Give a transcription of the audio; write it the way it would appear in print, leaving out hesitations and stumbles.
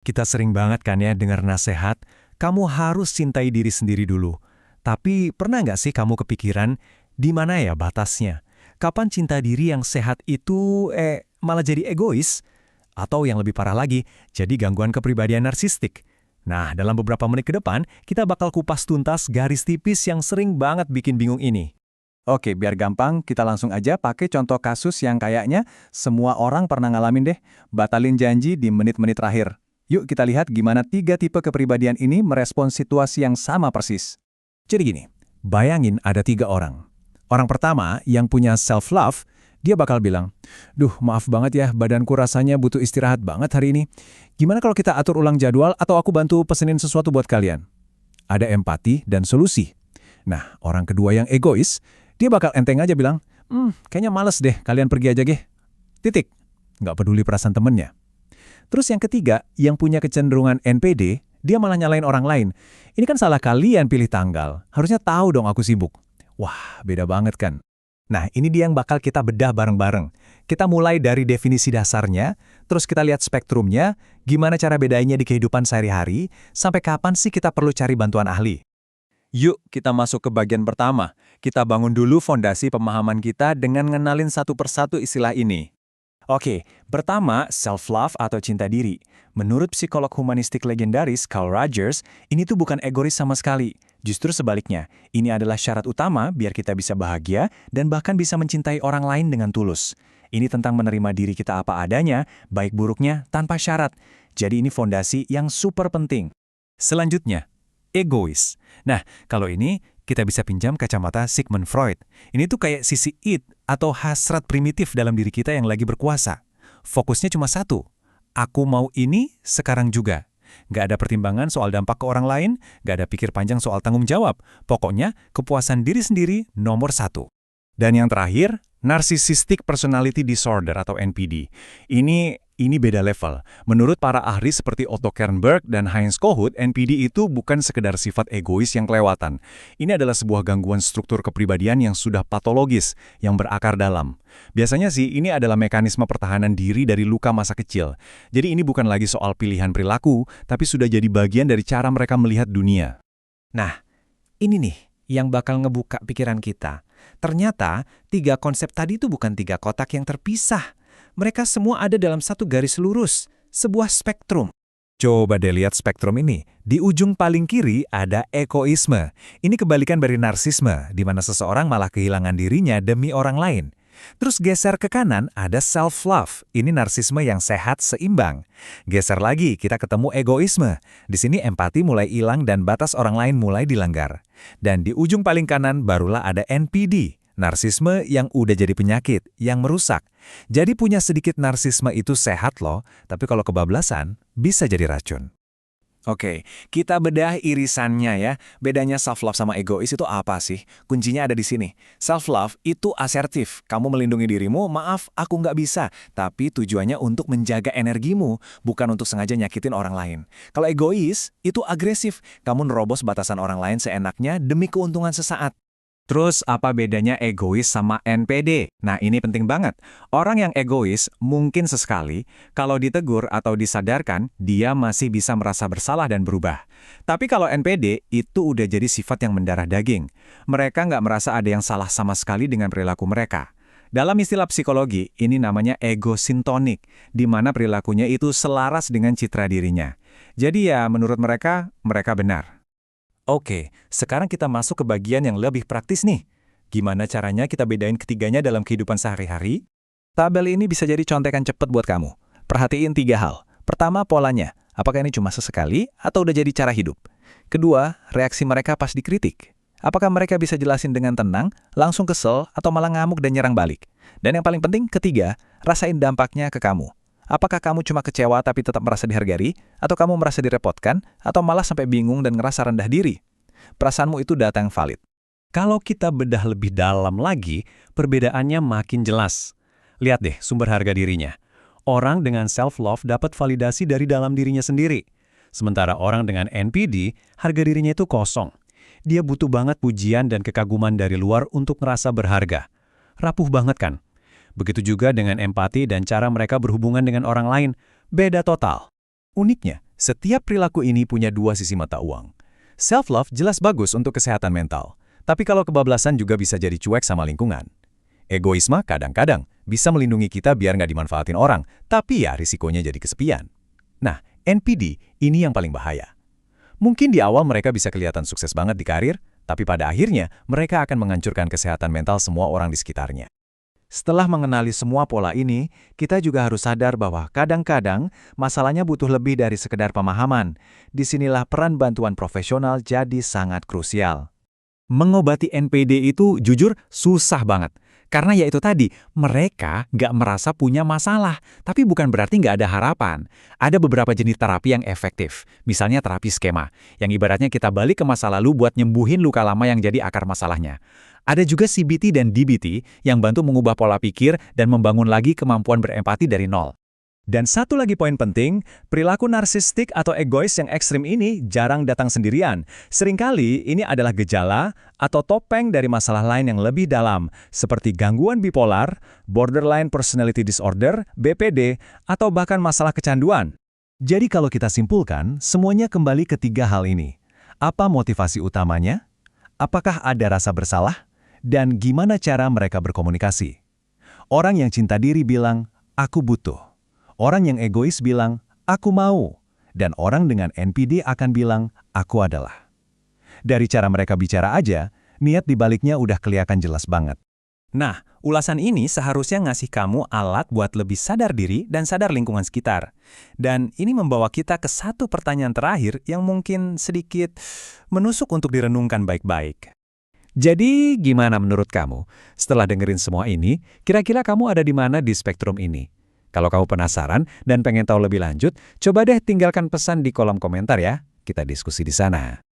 Kita sering banget kan ya dengar nasihat, kamu harus cintai diri sendiri dulu. Tapi pernah nggak sih kamu kepikiran, di mana ya batasnya? Kapan cinta diri yang sehat itu, malah jadi egois? Atau yang lebih parah lagi, jadi gangguan kepribadian narsistik? Nah, dalam beberapa menit ke depan, kita bakal kupas tuntas garis tipis yang sering banget bikin bingung ini. Oke, biar gampang, kita langsung aja pakai contoh kasus yang kayaknya semua orang pernah ngalamin deh. Batalin janji di menit-menit terakhir. Yuk kita lihat gimana 3 tipe kepribadian ini merespons situasi yang sama persis. Jadi gini, bayangin ada 3 orang. Orang pertama yang punya self-love, dia bakal bilang, "Duh, maaf banget ya, badanku rasanya butuh istirahat banget hari ini. Gimana kalau kita atur ulang jadwal atau aku bantu pesenin sesuatu buat kalian?" Ada empati dan solusi. Nah, orang kedua yang egois, dia bakal enteng aja bilang, kayaknya males deh, kalian pergi aja geh. Titik. Nggak peduli perasaan temennya. Terus yang ketiga, yang punya kecenderungan NPD, dia malah nyalain orang lain. Ini kan salah kalian pilih tanggal. Harusnya tahu dong aku sibuk. Wah, beda banget kan? Nah, ini dia yang bakal kita bedah bareng-bareng. Kita mulai dari definisi dasarnya, terus kita lihat spektrumnya, gimana cara bedanya di kehidupan sehari-hari, sampai kapan sih kita perlu cari bantuan ahli. Yuk kita masuk ke bagian pertama. Kita bangun dulu fondasi pemahaman kita dengan ngenalin satu persatu istilah ini. Oke, pertama, self-love atau cinta diri. Menurut psikolog humanistik legendaris Carl Rogers, ini tuh bukan egois sama sekali. Justru sebaliknya, ini adalah syarat utama biar kita bisa bahagia dan bahkan bisa mencintai orang lain dengan tulus. Ini tentang menerima diri kita apa adanya, baik buruknya, tanpa syarat. Jadi ini fondasi yang super penting. Selanjutnya, egois. Nah, kalau ini kita bisa pinjam kacamata Sigmund Freud. Ini tuh kayak sisi id atau hasrat primitif dalam diri kita yang lagi berkuasa. Fokusnya cuma satu. Aku mau ini sekarang juga. Nggak ada pertimbangan soal dampak ke orang lain, nggak ada pikir panjang soal tanggung jawab. Pokoknya, kepuasan diri sendiri nomor satu. Dan yang terakhir, Narcissistic Personality Disorder atau NPD. Ini beda level. Menurut para ahli seperti Otto Kernberg dan Heinz Kohut, NPD itu bukan sekedar sifat egois yang kelewatan. Ini adalah sebuah gangguan struktur kepribadian yang sudah patologis, yang berakar dalam. Biasanya sih, ini adalah mekanisme pertahanan diri dari luka masa kecil. Jadi ini bukan lagi soal pilihan perilaku, tapi sudah jadi bagian dari cara mereka melihat dunia. Nah, ini nih yang bakal ngebuka pikiran kita. Ternyata, 3 konsep tadi itu bukan 3 kotak yang terpisah. Mereka semua ada dalam satu garis lurus, sebuah spektrum. Coba deh lihat spektrum ini. Di ujung paling kiri ada egoisme. Ini kebalikan dari narsisme, di mana seseorang malah kehilangan dirinya demi orang lain. Terus geser ke kanan ada self-love. Ini narsisme yang sehat seimbang. Geser lagi, kita ketemu egoisme. Di sini empati mulai hilang dan batas orang lain mulai dilanggar. Dan di ujung paling kanan barulah ada NPD. Narsisme yang udah jadi penyakit, yang merusak. Jadi punya sedikit narsisme itu sehat loh, tapi kalau kebablasan, bisa jadi racun. Oke, kita bedah irisannya ya. Bedanya self-love sama egois itu apa sih? Kuncinya ada di sini. Self-love itu asertif. Kamu melindungi dirimu, maaf aku nggak bisa. Tapi tujuannya untuk menjaga energimu, bukan untuk sengaja nyakitin orang lain. Kalau egois, itu agresif. Kamu nerobos batasan orang lain seenaknya demi keuntungan sesaat. Terus apa bedanya egois sama NPD? Nah ini penting banget. Orang yang egois mungkin sesekali, kalau ditegur atau disadarkan, dia masih bisa merasa bersalah dan berubah. Tapi kalau NPD, itu udah jadi sifat yang mendarah daging. Mereka nggak merasa ada yang salah sama sekali dengan perilaku mereka. Dalam istilah psikologi, ini namanya ego sintonik, di mana perilakunya itu selaras dengan citra dirinya. Jadi ya menurut mereka, mereka benar. Oke, sekarang kita masuk ke bagian yang lebih praktis nih. Gimana caranya kita bedain ketiganya dalam kehidupan sehari-hari? Tabel ini bisa jadi contekan cepat buat kamu. Perhatiin 3 hal. Pertama, polanya. Apakah ini cuma sesekali atau udah jadi cara hidup? Kedua, reaksi mereka pas dikritik. Apakah mereka bisa jelasin dengan tenang, langsung kesel, atau malah ngamuk dan nyerang balik? Dan yang paling penting, ketiga, rasain dampaknya ke kamu. Apakah kamu cuma kecewa tapi tetap merasa dihargai? Atau kamu merasa direpotkan? Atau malah sampai bingung dan ngerasa rendah diri? Perasaanmu itu data yang valid. Kalau kita bedah lebih dalam lagi, perbedaannya makin jelas. Lihat deh sumber harga dirinya. Orang dengan self-love dapat validasi dari dalam dirinya sendiri. Sementara orang dengan NPD, harga dirinya itu kosong. Dia butuh banget pujian dan kekaguman dari luar untuk merasa berharga. Rapuh banget kan? Begitu juga dengan empati dan cara mereka berhubungan dengan orang lain. Beda total. Uniknya, Setiap perilaku ini punya dua sisi mata uang. Self-love jelas bagus untuk kesehatan mental, tapi kalau kebablasan juga bisa jadi cuek sama lingkungan. Egoisme kadang-kadang bisa melindungi kita biar nggak dimanfaatin orang, tapi ya risikonya jadi kesepian. Nah, NPD ini yang paling bahaya. Mungkin di awal mereka bisa kelihatan sukses banget di karir, tapi pada akhirnya mereka akan menghancurkan kesehatan mental semua orang di sekitarnya. Setelah mengenali semua pola ini, kita juga harus sadar bahwa kadang-kadang masalahnya butuh lebih dari sekedar pemahaman. Disinilah peran bantuan profesional jadi sangat krusial. Mengobati NPD itu jujur susah banget. Karena ya itu tadi, mereka nggak merasa punya masalah, tapi bukan berarti nggak ada harapan. Ada beberapa jenis terapi yang efektif, misalnya terapi skema, yang ibaratnya kita balik ke masa lalu buat nyembuhin luka lama yang jadi akar masalahnya. Ada juga CBT dan DBT yang bantu mengubah pola pikir dan membangun lagi kemampuan berempati dari nol. Dan satu lagi poin penting, perilaku narsistik atau egois yang ekstrim ini jarang datang sendirian. Seringkali ini adalah gejala atau topeng dari masalah lain yang lebih dalam, seperti gangguan bipolar, borderline personality disorder, BPD, atau bahkan masalah kecanduan. Jadi kalau kita simpulkan, semuanya kembali ke tiga hal ini. Apa motivasi utamanya? Apakah ada rasa bersalah? Dan gimana cara mereka berkomunikasi? Orang yang cinta diri bilang, aku butuh. Orang yang egois bilang, aku mau. Dan orang dengan NPD akan bilang, aku adalah. Dari cara mereka bicara aja, niat dibaliknya udah kelihatan jelas banget. Nah, ulasan ini seharusnya ngasih kamu alat buat lebih sadar diri dan sadar lingkungan sekitar. Dan ini membawa kita ke satu pertanyaan terakhir yang mungkin sedikit menusuk untuk direnungkan baik-baik. Jadi, gimana menurut kamu? Setelah dengerin semua ini, kira-kira kamu ada di mana di spektrum ini? Kalau kamu penasaran dan pengen tahu lebih lanjut, coba deh tinggalkan pesan di kolom komentar ya. Kita diskusi di sana.